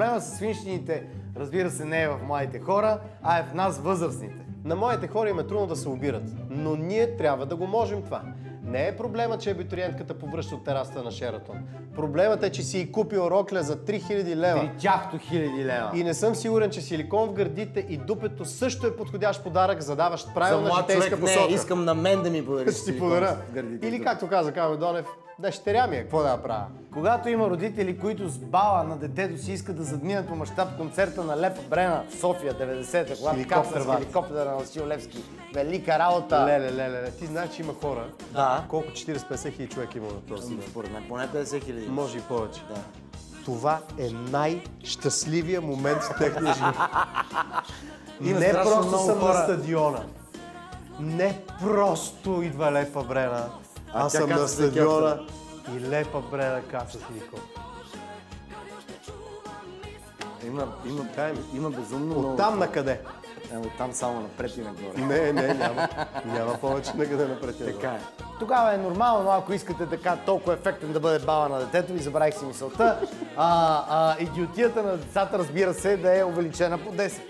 Проблема с свинщините, разбира се, не е в младите хора, а е в нас, възрастните. На моите хора им е трудно да се обират, но ние трябва да го можем това. Не е проблема, че абитуриентката повръща от терасата на Шератон. Проблемът е, че си и купил рокля за 3000 лева. 3000 лева. И не съм сигурен, че силикон в гърдите и дупето също е подходящ подарък, задаващ правилна житейска посока. Не, искам на мен да ми подариш Ще ти подаря. Или както каза Камен Донев, дъщеря ми е, какво да правя? Когато има родители, които с бала на детето си искат да задминат по мащаб концерта на Лепа Брена в София 90-та, когато кацна с хеликоптера на Васил Левски, велика работа. Леле, ти знаеш, че има хора. Да. Колко 40-50 хиляди човек има на този ден? Според мен поне 50 хиляди. Може и повече. Да. Това е най-щастливия момент в техния живот. Не страшно просто много съм хора. на стадиона. Не просто идва Лепа Брена. Аз съм на стадиона и Лепа Брена каца с хеликоптер. Има безумно много. Оттам на къде? Оттам само напред и нагоре. Не, няма повече на къде напред. Така е. Тогава е нормално, но ако искате така толкова ефектен да бъде бала на детето ви, забравих си мисълта. Идиотията на децата, разбира се, да е увеличена по 10.